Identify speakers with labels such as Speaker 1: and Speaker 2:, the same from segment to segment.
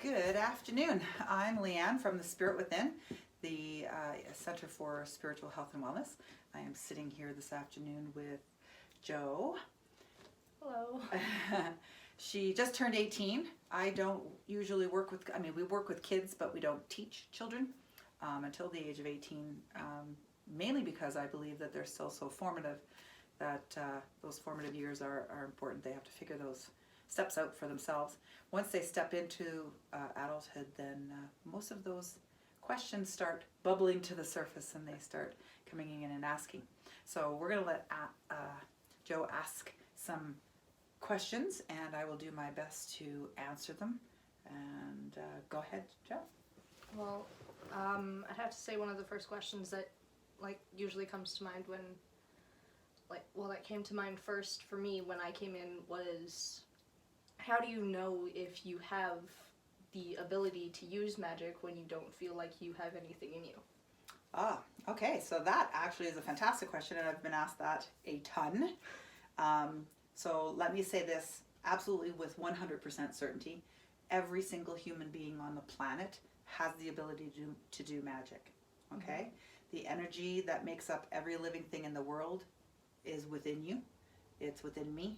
Speaker 1: Good afternoon. I'm Leanne from the Spirit Within, the Center for Spiritual Health and Wellness. I am sitting here this afternoon with Jo.
Speaker 2: Hello.
Speaker 1: She just turned 18. I don't usually work with, we work with kids, but we don't teach children until the age of 18, mainly because I believe that they're still so formative that those formative years are important. They have to figure those steps out for themselves. Once they step into adulthood, then most of those questions start bubbling to the surface and they start coming in and asking. So we're going to let Jo ask some questions and I will do my best to answer them. And go ahead, Jo.
Speaker 2: Well, I'd have to say one of the first questions that usually comes to mind when that came to mind first for me when I came in was, how do you know if you have the ability to use magic when you don't feel like you have anything in you?
Speaker 1: Okay, so that actually is a fantastic question and I've been asked that a ton. So let me say this absolutely with 100% certainty. Every single human being on the planet has the ability to do magic, okay? Mm-hmm. The energy that makes up every living thing in the world is within you. It's within me.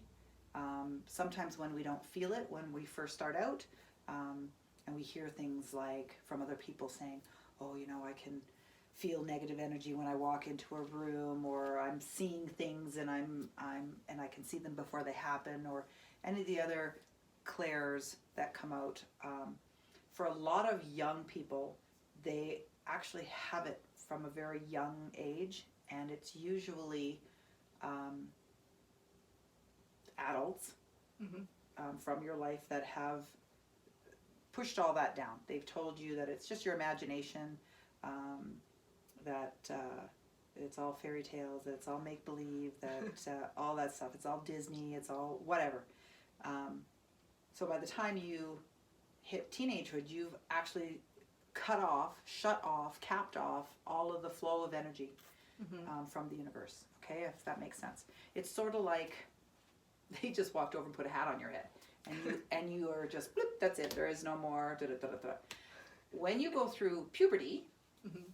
Speaker 1: Sometimes when we don't feel it, when we first start out, and we hear things like from other people saying, oh, you know, I can feel negative energy when I walk into a room, or I'm seeing things and and I can see them before they happen, or any of the other clairs that come out. For a lot of young people, they actually have it from a very young age, and it's usually adults from your life that have pushed all that down. They've told you that it's just your imagination, that it's all fairy tales, that it's all make-believe, that all that stuff, it's all Disney, it's all whatever. So by the time you hit teenagehood, you've actually cut off, shut off, capped off all of the flow of energy from the universe, okay, if that makes sense. It's sort of like they just walked over and put a hat on your head, and you are just, bloop, that's it, there is no more, da, da, da, da, da. When you go through puberty,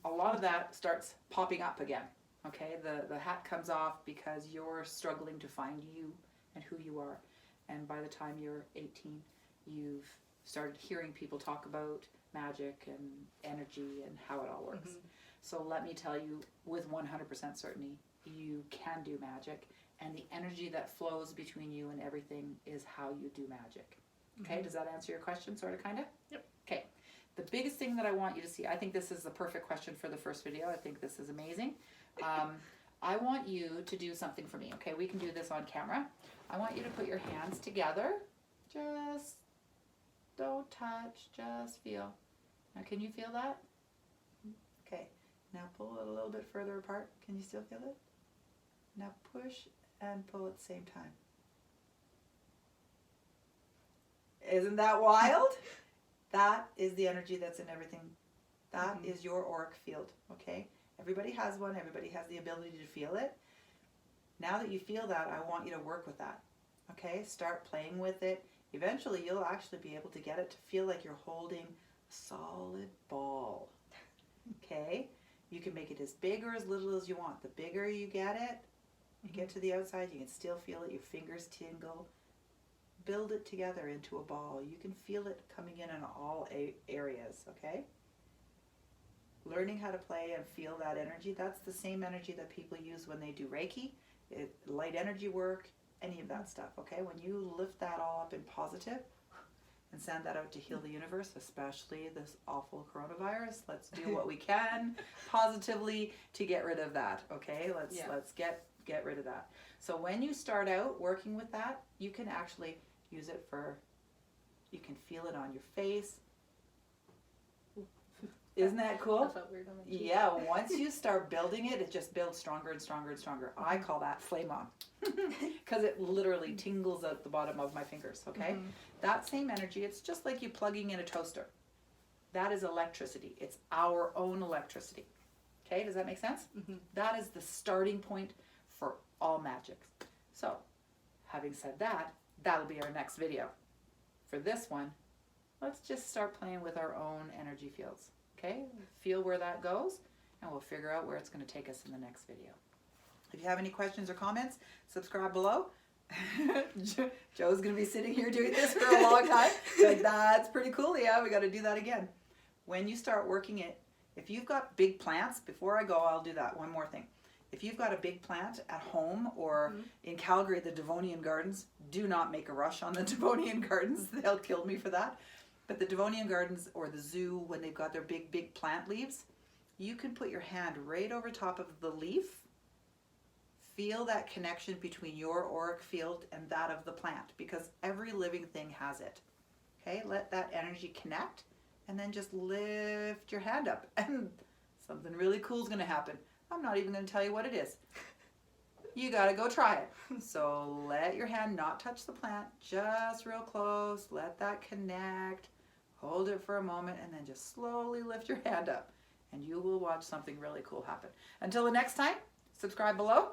Speaker 1: a lot of that starts popping up again, okay? The hat comes off because you're struggling to find you and who you are. And by the time you're 18, you've started hearing people talk about magic and energy and how it all works. So let me tell you with 100% certainty, you can do magic, and the energy that flows between you and everything is how you do magic. Okay, does that answer your question, sort of, kind of?
Speaker 2: Yep.
Speaker 1: Okay, the biggest thing that I want you to see, I think this is the perfect question for the first video. I think this is amazing. I want you to do something for me, okay? We can do this on camera. I want you to put your hands together. Just don't touch, just feel. Now, can you feel that? Okay, now pull it a little bit further apart. Can you still feel it? Now push and pull at the same time. Isn't that wild? That is the energy that's in everything. That is your auric field, okay? Everybody has one. Everybody has the ability to feel it. Now that you feel that, I want you to work with that, okay? Start playing with it. Eventually, you'll actually be able to get it to feel like you're holding a solid ball, okay? You can make it as big or as little as you want. The bigger you get it, you get to the outside, you can still feel it. Your fingers tingle. Build it together into a ball. You can feel it coming in all areas, okay? Learning how to play and feel that energy, that's the same energy that people use when they do Reiki, light energy work, any of that stuff, okay? When you lift that all up in positive and send that out to heal the universe, especially this awful coronavirus, let's do what we can positively to get rid of that, okay? Let's get rid of that. So when you start out working with that, you can actually use it you can feel it on your face. Isn't that cool?
Speaker 2: That felt weird on my cheek.
Speaker 1: Yeah, once you start building it, it just builds stronger and stronger and stronger. I call that flame on because it literally tingles at the bottom of my fingers, okay? That same energy, it's just like you plugging in a toaster. That is electricity. It's our own electricity. Okay, does that make sense? That is the starting point for all magic. So, having said that, that'll be our next video. For this one, let's just start playing with our own energy fields. Okay? Feel where that goes, and we'll figure out where it's going to take us in the next video. If you have any questions or comments, subscribe below. Joe's going to be sitting here doing this for a long time. Like, that's pretty cool. Yeah, we got to do that again. When you start working it, if you've got big plants, before I go, I'll do that. One more thing. If you've got a big plant at home or in Calgary, the Devonian Gardens, do not make a rush on the Devonian Gardens. They'll kill me for that. But the Devonian Gardens or the zoo, when they've got their big plant leaves, you can put your hand right over top of the leaf. Feel that connection between your auric field and that of the plant, because every living thing has it. Okay, let that energy connect, and then just lift your hand up, and something really cool is going to happen. I'm not even going to tell you what it is. You got to go try it. So let your hand not touch the plant, just real close. Let that connect. Hold it for a moment, and then just slowly lift your hand up, and you will watch something really cool happen. Until the next time, subscribe below.